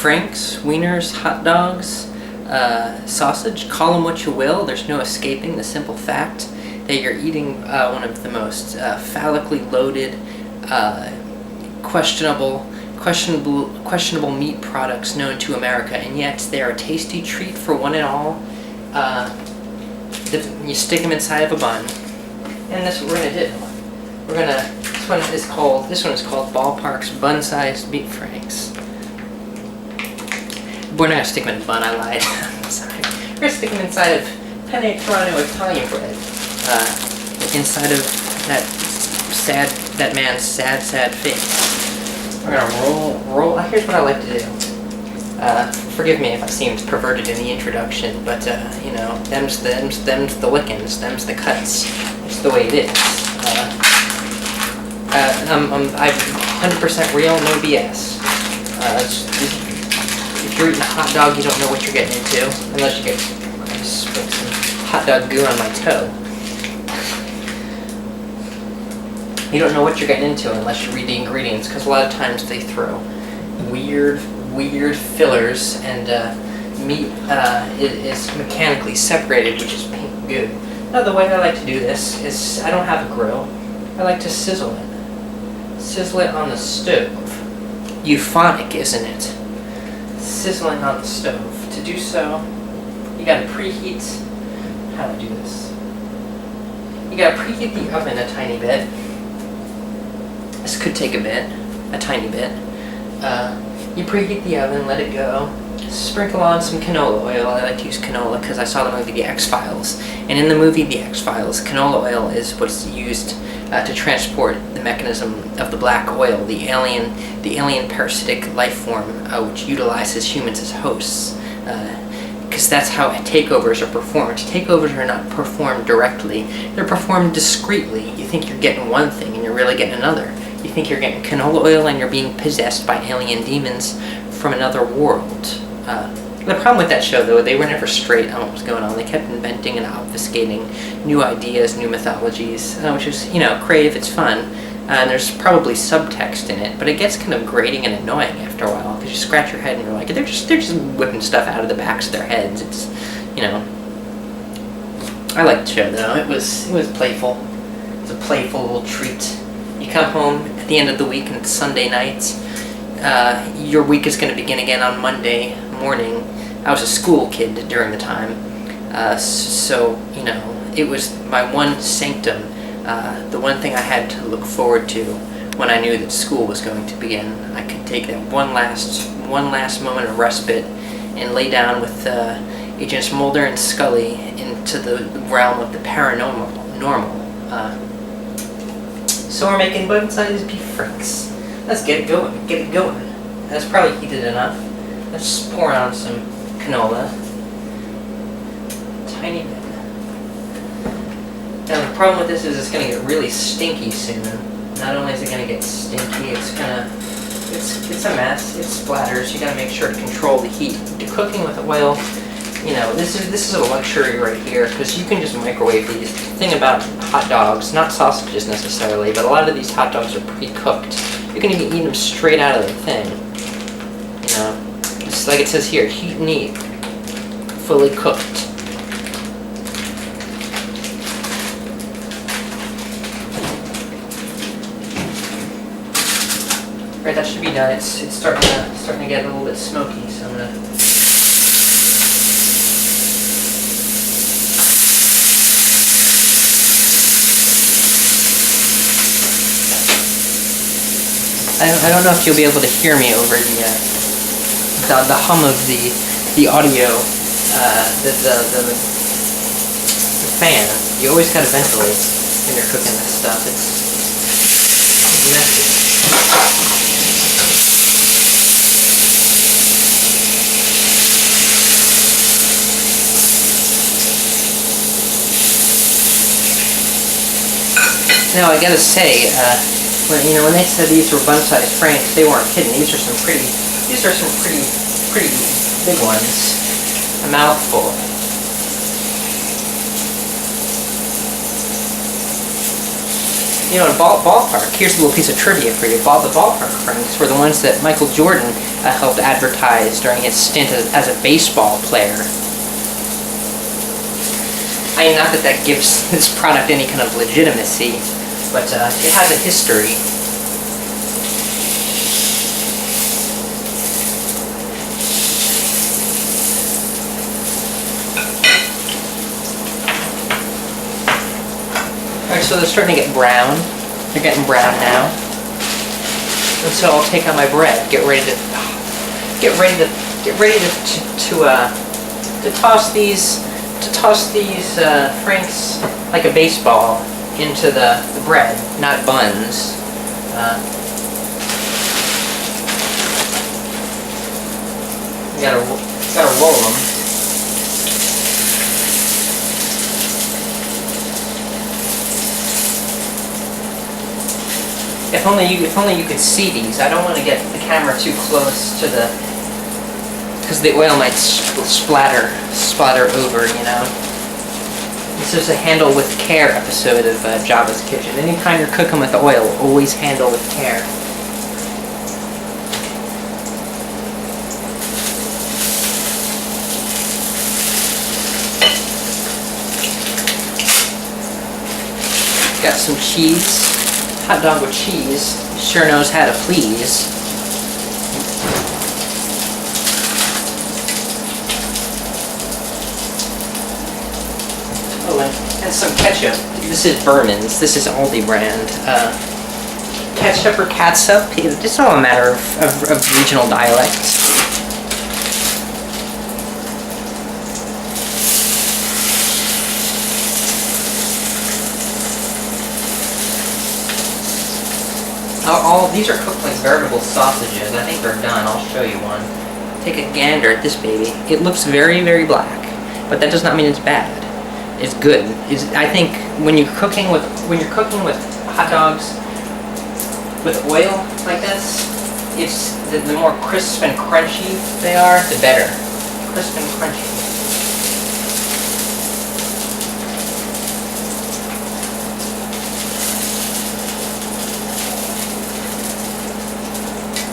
Franks, wieners, hot dogs, sausage, call them what you will. There's no escaping the simple fact that you're eating one of the most phallically loaded, questionable meat products known to America, and yet they're a tasty treat for one and all. You stick them inside of a bun, and that's what we're gonna do. This one is called Ballpark's Bun-Sized Beef Franks. We're not gonna stick them in a bun, I lied. Sorry. We're gonna stick them inside of penne Toronto Italian bread. Inside of that man's sad face. We're gonna roll. Here's what I like to do. Forgive me if I seemed perverted in the introduction, but you know, them's the lickings, them's the cuts. It's the way it is. I'm 100% real, no BS. If you're eating a hot dog, you don't know what you're getting into, unless you get some hot dog goo on my toe. You don't know what you're getting into unless you read the ingredients, because a lot of times they throw weird fillers, and meat is mechanically separated, which is pink goo. Now, the way I like to do this is I don't have a grill. I like to sizzle it. Sizzle it on the stove. Euphonic, isn't it? Sizzling on the stove. To do so, you gotta preheat. How do I do this? You gotta preheat the oven a tiny bit. This could take a tiny bit. You preheat the oven, let it go. Sprinkle on some canola oil. I like to use canola because I saw the movie The X-Files. And in the movie The X-Files, canola oil is what's used to transport the mechanism of the black oil, the alien parasitic life form, which utilizes humans as hosts. Because that's how takeovers are performed. Takeovers are not performed directly. They're performed discreetly. You think you're getting one thing and you're really getting another. You think you're getting canola oil and you're being possessed by alien demons from another world. The problem with that show, though, they were never straight on what was going on. They kept inventing and obfuscating new ideas, new mythologies, which is, you know, creative, it's fun. And there's probably subtext in it, but it gets kind of grating and annoying after a while, because you scratch your head and you're like, they're just whipping stuff out of the backs of their heads. It's, you know. I liked the show, though. It was playful. It was a playful little treat. You come home at the end of the week and it's Sunday night. Your week is going to begin again on Monday morning. I was a school kid during the time, so, you know, it was my one sanctum, the one thing I had to look forward to when I knew that school was going to begin. I could take that one last moment of respite and lay down with Agents Mulder and Scully into the realm of the paranormal. So we're making bun-sized beef franks. Let's get it going. That's probably heated enough. Let's pour on some canola. Tiny bit. Now the problem with this is it's going to get really stinky soon. Not only is it going to get stinky, it's a mess. It splatters. You got to make sure to control the heat. Cooking with oil, you know, this is a luxury right here, because you can just microwave these. The thing about hot dogs, not sausages necessarily, but a lot of these hot dogs are pre-cooked. You can even eat them straight out of the thing. You know, it's like it says here, heat and eat, fully cooked. Right, that should be done. It's starting to get a little bit smoky, so I'm gonna. I don't know if you'll be able to hear me over the hum of the audio, the fan. You always gotta ventilate when you're cooking this stuff. It's messy. Now I gotta say, when they said these were bun-sized franks, they weren't kidding. These are some pretty big ones. A mouthful. You know, in ballpark, here's a little piece of trivia for you. The ballpark franks were the ones that Michael Jordan helped advertise during his stint as a baseball player. I mean, not that that gives this product any kind of legitimacy, but it has a history. Alright, so they're starting to get brown. They're getting brown now. And so I'll take out my bread. Get ready to toss these franks like a baseball into the bread, not buns. You gotta roll them. If only you could see these. I don't want to get the camera too close to the, because the oil might splatter over, you know. This is a handle with care episode of Jabba's Kitchen. Anytime you're cooking with oil, always handle with care. Got some cheese. Hot dog with cheese sure knows how to please. Oh, and some ketchup. This is Berman's. This is Aldi brand. Ketchup or catsup. It's all a matter of regional dialects. These are cooked like veritable sausages. I think they're done. I'll show you one. Take a gander at this baby. It looks very, very black, but that does not mean it's bad. It's good. I think when you're cooking with hot dogs with oil like this, it's the more crisp and crunchy they are, the better. Crisp and crunchy.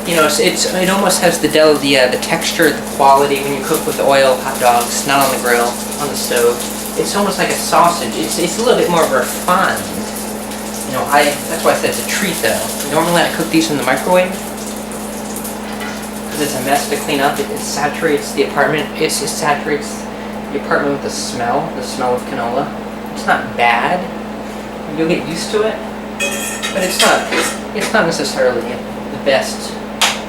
You know, it almost has the texture, the quality when you cook with oil hot dogs, not on the grill, on the stove. It's almost like a sausage. It's a little bit more refined. You know, that's why I said it's a treat though. Normally I cook these in the microwave because it's a mess to clean up. It saturates the apartment. It saturates the apartment with the smell of canola. It's not bad. You'll get used to it, but it's not necessarily the best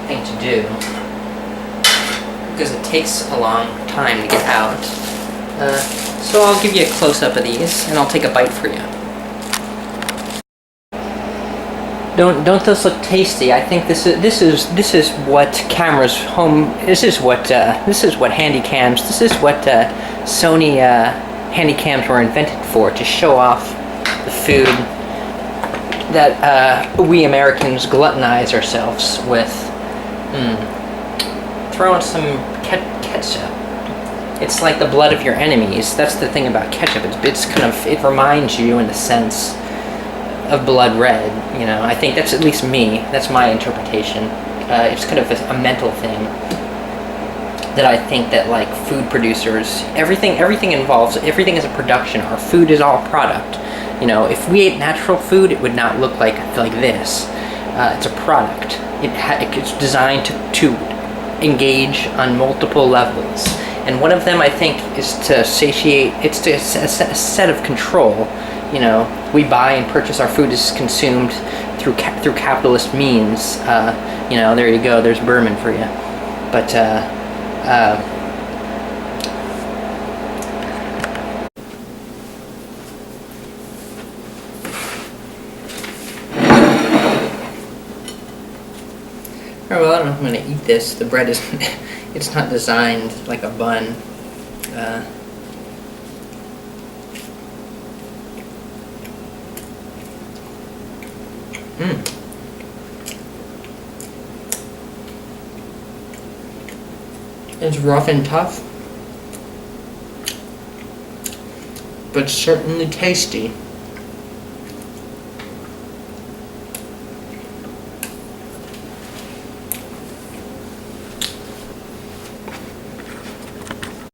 thing to do because it takes a long time to get out. So I'll give you a close-up of these and I'll take a bite for you. Don't those look tasty? I think this is what cameras home. This is what handycams. This is what Sony handycams were invented for, to show off the food that we Americans gluttonize ourselves with. Throw in some ketchup. It's like the blood of your enemies. That's the thing about ketchup. It reminds you, in a sense, of blood red. You know, I think that's at least me. That's my interpretation. It's kind of a mental thing that I think that, like, food producers, everything is a production. Our food is all product. You know, if we ate natural food, it would not look like this. It's a product. It's designed to engage on multiple levels. And one of them, I think, is to satiate. It's a set of control. You know, we buy and purchase our food is consumed through capitalist means. You know, there you go. There's Berman for you. But well, I don't know if I'm going to eat this. The bread is, it's not designed like a bun. It's rough and tough, but certainly tasty.